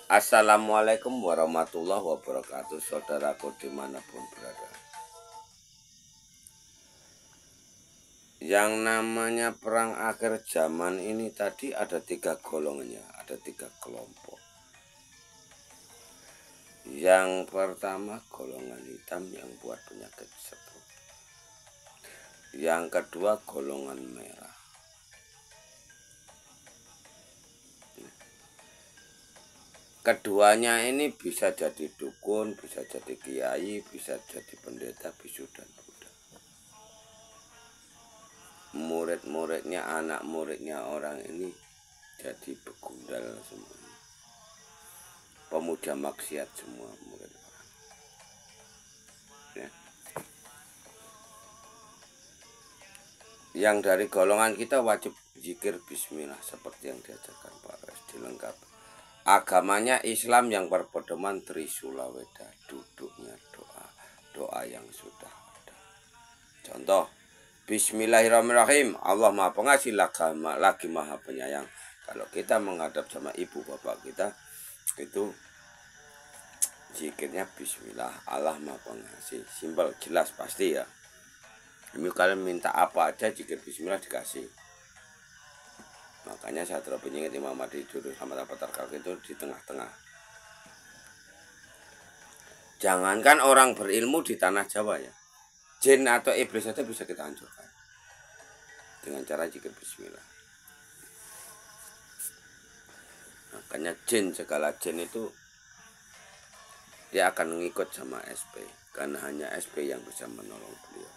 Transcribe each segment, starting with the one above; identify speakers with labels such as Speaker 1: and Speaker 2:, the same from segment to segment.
Speaker 1: Assalamualaikum warahmatullahi wabarakatuh, saudaraku dimanapun berada. Yang namanya perang akhir zaman ini tadi ada 3 golongannya, ada 3 kelompok. Yang pertama golongan hitam yang buat penyakit stroke. Yang kedua golongan merah. Keduanya ini bisa jadi dukun, bisa jadi kiai, bisa jadi pendeta, bisu dan buddha. Murid-muridnya, anak muridnya orang ini jadi begundal semua. Pemuja maksiat semua murid orang. Ya. Yang dari golongan kita wajib zikir bismillah seperti yang diajarkan Pak Res, dilengkapi. Agamanya Islam yang berpedoman Trisula Weda, duduknya doa yang sudah ada. Contoh, Bismillahirrahmanirrahim, Allah Maha Pengasih lagi Maha Penyayang. Kalau kita menghadap sama ibu bapak kita, itu zikirnya Bismillah, Allah Maha Pengasih. Simpel, jelas, pasti ya. Ini kalian minta apa aja, zikir Bismillah dikasih. Makanya Sadra Penyingit Imam Mahdi Jurus Ahmad Abatarkal itu di tengah-tengah. Jangankan orang berilmu di tanah Jawa ya, jin atau iblis saja bisa kita hancurkan dengan cara zikir bismillah. Makanya jin, segala jin itu dia akan mengikut sama SP, karena hanya SP yang bisa menolong beliau.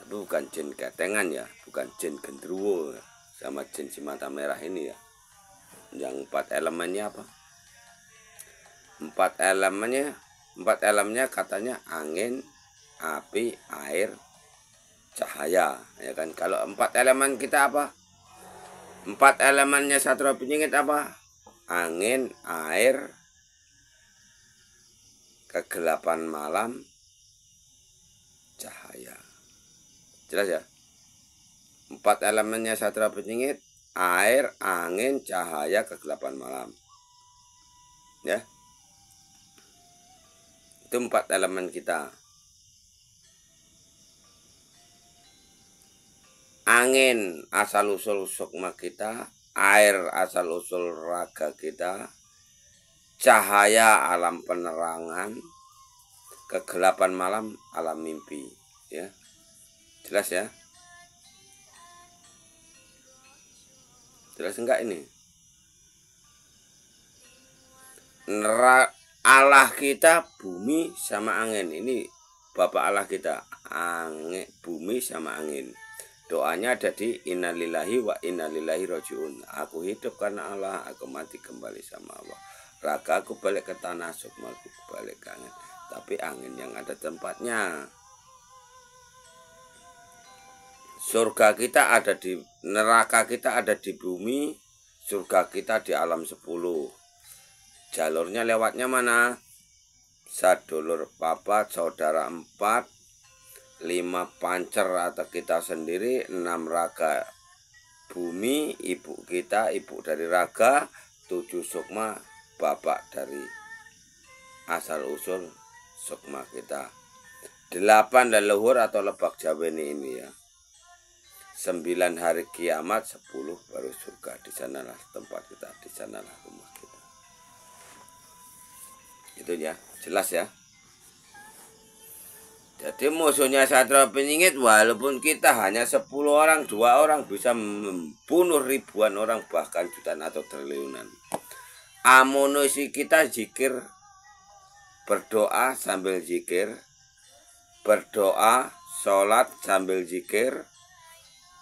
Speaker 1: Tapi bukan jin ketengan ya, bukan jin gendruwo sama jin si mata merah ini ya. Yang 4 elemennya apa? 4 elemennya katanya angin, api, air, cahaya, ya kan? Kalau 4 elemen kita apa? 4 elemennya Sadra Penyingit apa? Angin, air, kegelapan malam, cahaya. Jelas ya? 4 elemennya Sadra Penyingit, air, angin, cahaya, kegelapan malam. Ya. Itu 4 elemen kita. Angin asal usul sukma kita, air asal usul raga kita, cahaya alam penerangan, kegelapan malam alam mimpi, ya. Jelas ya? Jelas enggak ini? Allah kita bumi sama angin. Ini Bapak Allah kita, angin, bumi sama angin. Doanya ada di innalillahi wa innalillahi rajiun. Aku hidup karena Allah, aku mati kembali sama Allah. Raga aku balik ke tanah, sukma aku balik ke angin. Tapi angin yang ada tempatnya. Surga kita ada di neraka, kita ada di bumi, surga kita di alam 10. Jalurnya lewatnya mana? Sadulur papat, saudara 4, 5 pancer atau kita sendiri, 6 raga bumi, ibu kita, ibu dari raga, 7 sukma, bapak dari asal usul sukma kita. 8 leluhur atau lebak jawene ini ya. 9 hari kiamat, 10 baru surga. Di sanalah tempat kita, di sanalah rumah kita. Itu ya, jelas ya. Jadi musuhnya Sadra Penyingit, walaupun kita hanya 10 orang, 2 orang bisa membunuh ribuan orang, bahkan jutaan atau triliunan. Amunisi kita zikir, berdoa sambil zikir, berdoa, sholat sambil zikir,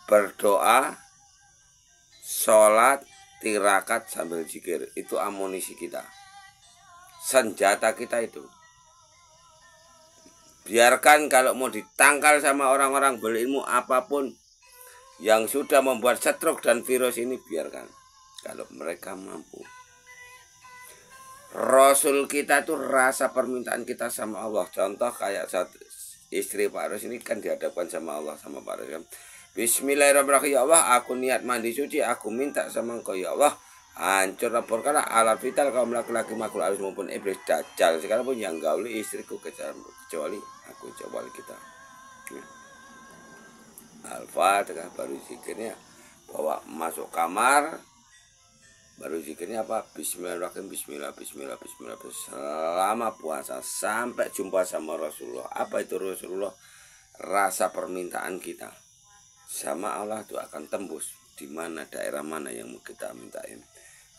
Speaker 1: berdoa, sholat, tirakat sambil zikir. Itu amunisi kita, senjata kita itu. Biarkan kalau mau ditangkal sama orang-orang berilmu apapun yang sudah membuat stroke dan virus ini, biarkan kalau mereka mampu. Rasul kita tuh rasa permintaan kita sama Allah. Contoh kayak istri Pak Ros ini kan dihadapkan sama Allah, sama Pak Ros kan. Bismillahirrahmanirrahim. Ya Allah, aku niat mandi suci, aku minta sama Engkau ya Allah, hancur laporkanlah alat vital kaum laki-laki makhluk halus maupun iblis dajjal sekalipun yang gauli istriku kecuali aku kecuali kita. Al-Fatihah baru zikirnya bawa masuk kamar, baru zikirnya apa? Bismillahirrahmanirrahim, bismillah, bismillah, bismillah, selama puasa sampai jumpa sama Rasulullah. Apa itu Rasulullah? Rasa permintaan kita sama Allah itu akan tembus di mana daerah mana yang mau kita mintain.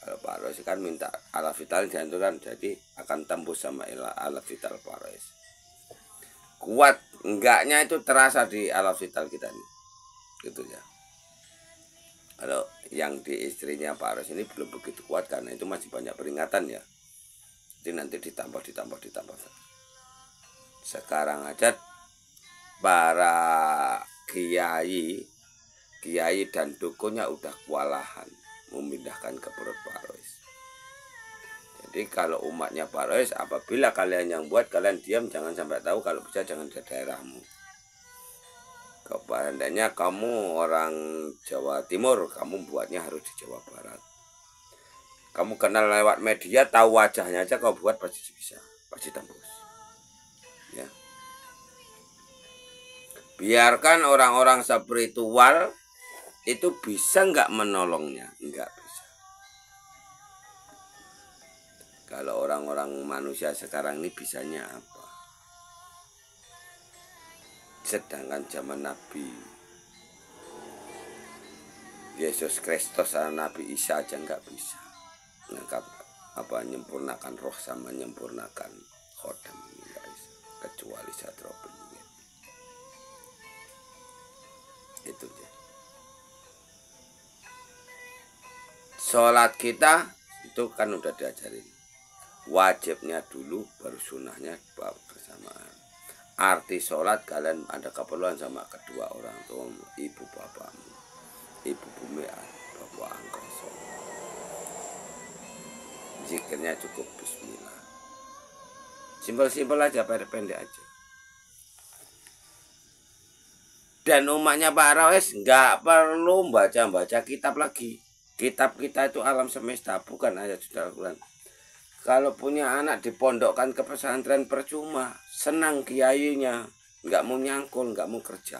Speaker 1: Kalau Pak Rois kan minta alat vital jantungan, jadi akan tembus sama alat vital Pak Rois. Kuat enggaknya itu terasa di alat vital kita nih, gitu ya. Kalau yang di istrinya Pak Rois ini belum begitu kuat karena itu masih banyak peringatan ya. Jadi nanti ditambah. Sekarang aja para kiai dan dukunnya udah kewalahan memindahkan ke perut Pak Rois. Jadi kalau umatnya Pak Rois, apabila kalian yang buat, kalian diam, jangan sampai tahu, kalau bisa jangan di daerahmu. Kepadanya kamu orang Jawa Timur, kamu buatnya harus di Jawa Barat. Kamu kenal lewat media, tahu wajahnya aja, kau buat pasti bisa, pasti tembus. Ya. Biarkan orang-orang spiritual itu bisa nggak menolongnya, nggak bisa. Kalau orang-orang manusia sekarang ini bisanya apa? Sedangkan zaman Nabi Yesus Kristus dan Nabi Isa aja nggak bisa ngangkat apa menyempurnakan roh sama menyempurnakan khodam ini nggak bisa, kecuali Satria Penyihir. Itu ya. Sholat kita itu kan udah diajarin, wajibnya dulu baru sunnahnya bersamaan. Arti sholat, kalian ada keperluan sama kedua orang tua, ibu bapakmu, ibu bumi, bapak angkasa. Zikirnya cukup bismillah, simpel-simpel aja, pendek aja. Dan umatnya Pak Rois nggak perlu baca kitab lagi. Kitab kita itu alam semesta, bukan ayat sudah Al-Quran. Kalau punya anak dipondokkan ke pesantren percuma, senang kiainya, nggak mau nyangkul, nggak mau kerja.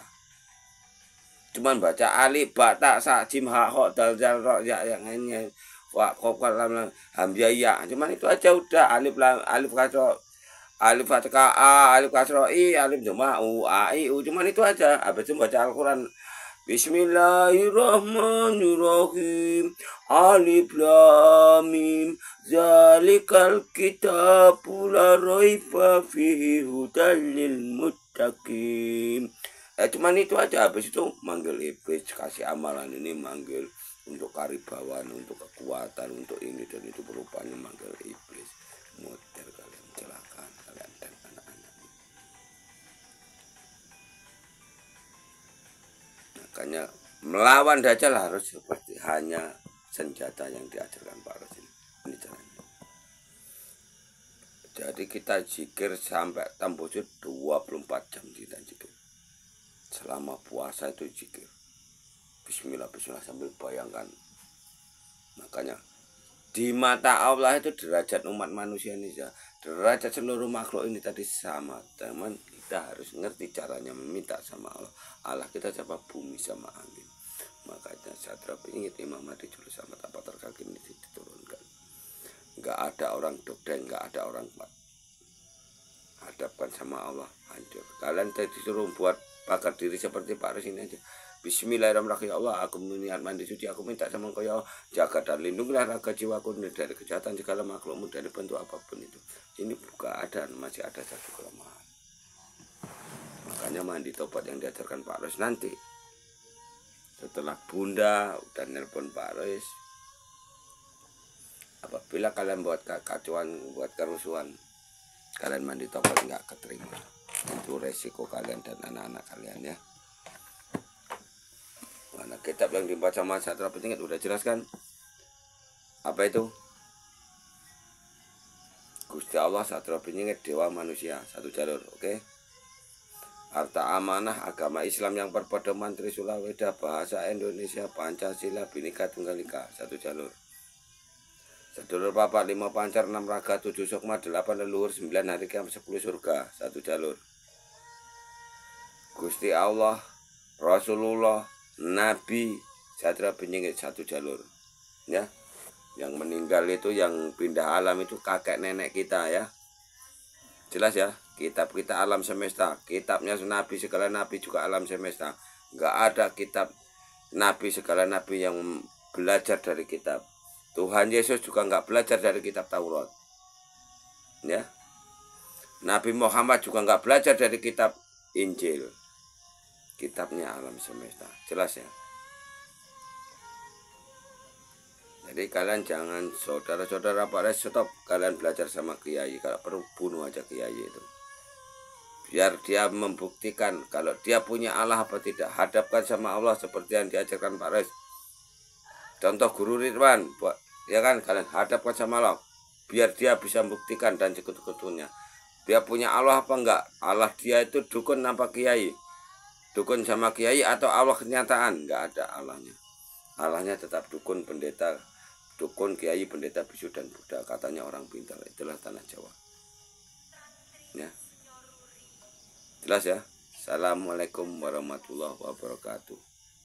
Speaker 1: Cuman baca alif, batak, sakjim, hak, dal, jal, ro, ya, yang lainnya, wak, kokal, hambiaya. Cuman itu aja udah, alif kasro, alif fatka a, alif kasro i, alif juma u, a, i, u. Cuman itu aja. Habis itu baca Al-Quran. Bismillahirrahmanirrahim. Alif lam mim. Zalikal kitabul la raiba fihi hudal lil muttaqin. Cuman itu aja. Habis itu manggil iblis, kasih amalan ini, manggil untuk karibawan, untuk kekuatan, untuk ini dan itu, berupanya manggil iblis. Muter kalian, celaka kalian dan anak-anak. Makanya melawan dajjal harus seperti hanya senjata yang diajarkan Pak Rois ini caranya. Jadi kita zikir sampai tembus 24 jam kita zikir. Selama puasa itu zikir. Bismillah, bismillah sambil bayangkan. Makanya di mata Allah itu derajat umat manusia ini, derajat seluruh makhluk ini tadi sama. Teman, kita harus ngerti caranya meminta sama Allah. Allah kita siapa? Bumi sama angin. Makanya Satria Penyihir Imam Mahdi Juru sama tanpa terkaki ini diturunkan. Enggak ada orang dogdeng, enggak ada orang kuat. Hadapkan sama Allah, hancur. Kalian disuruh buat bakar diri seperti Pak Rois ini aja. Bismillahirrahmanirrahim. Ya Allah, aku niat mandi suci, aku minta sama Engkau ya Allah, jaga dan lindungilah raga jiwaku dari kejahatan segala makhlukmu dari bentuk apapun itu. Ini bukan ada, masih ada satu kelemahan. Makanya mandi tobat yang diajarkan Pak Rois nanti. Setelah Bunda udah nelpon Pak Rois, apabila kalian buat kekacauan, buat kerusuhan, kalian mandi tobat nggak keterima. Itu resiko kalian dan anak-anak kalian ya. Mana kitab yang dibaca sama Satria Penyihir udah jelas kan? Apa itu? Gusti Allah, Satria Penyihir, dewa manusia, satu jalur, oke? Harta amanah agama Islam yang berpedoman Trisula Weda, bahasa Indonesia, Pancasila, Bhinneka Tunggal Ika, satu jalur. Sedulur papat 5 pancar 6 raga 7 sukma 8 leluhur 9 hari kiamat 10 surga 1 jalur. Gusti Allah, Rasulullah, Nabi, Satria Benyengit 1 jalur. Ya. Yang meninggal itu, yang pindah alam itu kakek nenek kita ya. Jelas ya, kitab kita alam semesta, kitabnya Nabi segala nabi juga alam semesta. Enggak ada kitab nabi segala nabi yang belajar dari kitab. Tuhan Yesus juga enggak belajar dari kitab Taurat. Ya. Nabi Muhammad juga enggak belajar dari kitab Injil. Kitabnya alam semesta. Jelas ya. Jadi kalian jangan, saudara-saudara pada stop, kalian belajar sama kiai. Kalau perlu bunuh aja kiai itu. Biar dia membuktikan kalau dia punya Allah apa tidak. Hadapkan sama Allah seperti yang diajarkan Pak Res. Contoh Guru Ridwan, ya kan, kalian hadapkan sama Allah. Biar dia bisa membuktikan dan sekutu-kutunya. Dia punya Allah apa enggak? Allah dia itu dukun nampak kiai. Dukun sama kiai atau Allah kenyataan? Enggak ada Allahnya. Allahnya tetap dukun, pendeta, dukun, kiai, pendeta, bisu, dan Buddha. Katanya orang pintar. Itulah tanah Jawa. Ya. Jelas ya. Assalamualaikum warahmatullahi wabarakatuh.